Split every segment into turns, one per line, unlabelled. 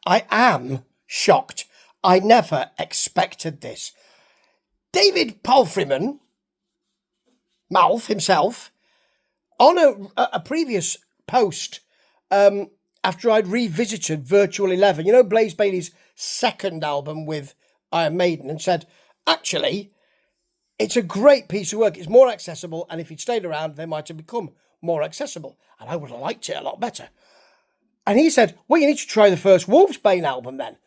I am shocked. I never expected this. David Palfreyman, Mouth himself, on a previous post, after I'd revisited Virtual 11, you know, Blaze Bayley's second album with Iron Maiden, and said, actually, it's a great piece of work. It's more accessible, and if he'd stayed around, they might have become more accessible, and I would have liked it a lot better. And he said, well, you need to try the first Wolfsbane album then.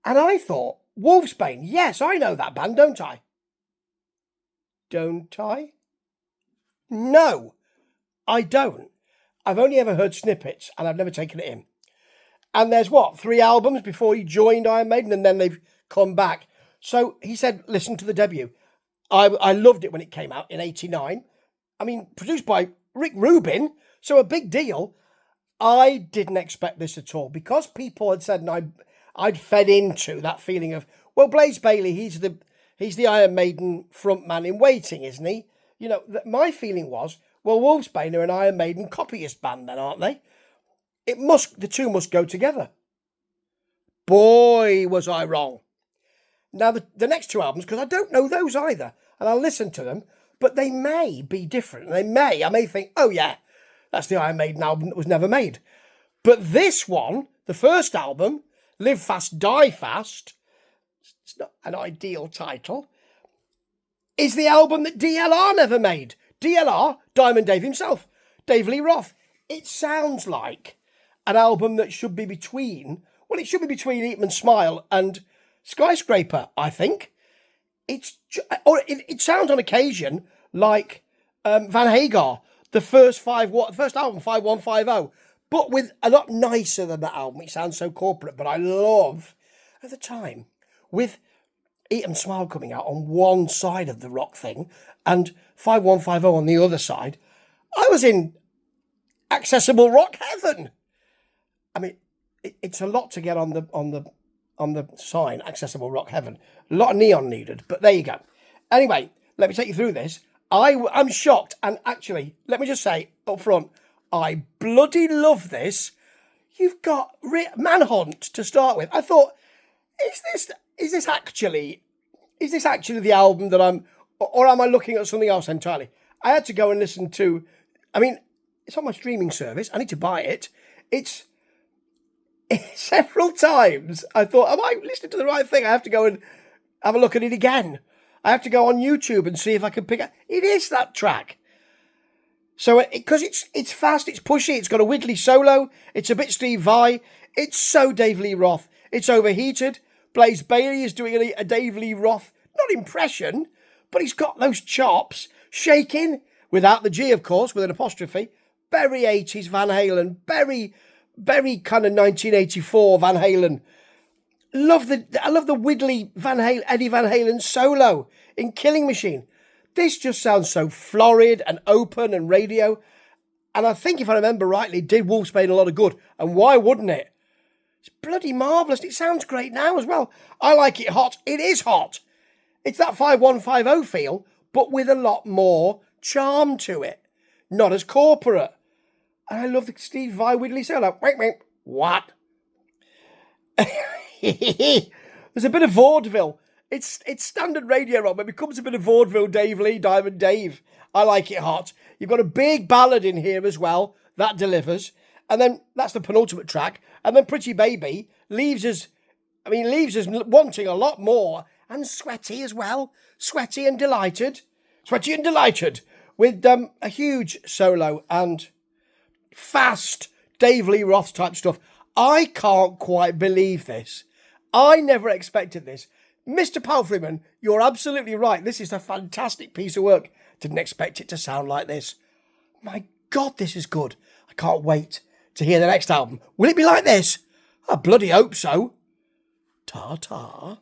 And I thought, Wolfsbane, yes, I know that band, don't I? Don't I? No, I don't. I've only ever heard snippets, and I've never taken it in. And there's, 3 albums before he joined Iron Maiden, and then they've come back. So he said, listen to the debut. I loved it when it came out in 89. I mean, produced by Rick Rubin, so a big deal. I didn't expect this at all, because people had said, and I'd fed into that feeling of, well, Blaze Bayley, he's the Iron Maiden frontman in waiting, isn't he? You know, my feeling was, well, Wolfsbane are an Iron Maiden copyist band then, aren't they? The two must go together. Boy, was I wrong. Now, the next 2 albums, because I don't know those either, and I'll listen to them, but they may be different. I may think, oh yeah, that's the Iron Maiden album that was never made. But this one, the first album, Live Fast, Die Fast, it's not an ideal title, is the album that DLR never made. DLR, Diamond Dave himself, David Lee Roth. It sounds like an album that should be between, well, it should be between Eat 'em and Smile and Skyscraper, I think. It sounds on occasion like Van Hagar, the first album, 5150, but with a lot nicer than that album. It sounds so corporate, but I love, at the time, with Eat 'em Smile coming out on one side of the rock thing and 5150 on the other side, I was in accessible rock heaven. I mean, it's a lot to get on the sign, accessible rock heaven. A lot of neon needed, but there you go. Anyway, let me take you through this. I'm shocked, and actually, let me just say up front, I bloody love this. You've got Manhunt to start with. I thought, is this actually the album that or am I looking at something else entirely? I had to go and listen to, I mean, it's on my streaming service. I need to buy it. It's several times I thought, am I listening to the right thing? I have to go and have a look at it again. I have to go on YouTube and see if I can pick it. It is that track. So, because it's fast, it's pushy, it's got a wiggly solo, it's a bit Steve Vai, it's so Dave Lee Roth, it's overheated. Blaze Bayley is doing a Dave Lee Roth, not impression, but he's got those chops, shaking, without the G, of course, with an apostrophe. Very 80s Van Halen, very, very kind of 1984 Van Halen. I love the wiggly Eddie Van Halen solo in Killing Machine. This just sounds so florid and open and radio. And I think, if I remember rightly, did Wolfsbane a lot of good. And why wouldn't it? It's bloody marvellous. It sounds great now as well. I like it hot. It is hot. It's that 5150 feel, but with a lot more charm to it. Not as corporate. And I love the Steve Vai wiggly solo. Wait. What? There's a bit of vaudeville. It's standard radio rock, but it becomes a bit of vaudeville, Dave Lee, Diamond Dave. I like it hot. You've got a big ballad in here as well. That delivers. And then that's the penultimate track. And then Pretty Baby leaves us wanting a lot more. And sweaty as well. Sweaty and delighted. With a huge solo and fast Dave Lee Roth type stuff. I can't quite believe this. I never expected this. Mr. Palfreyman, you're absolutely right. This is a fantastic piece of work. Didn't expect it to sound like this. My God, this is good. I can't wait to hear the next album. Will it be like this? I bloody hope so. Ta-ta.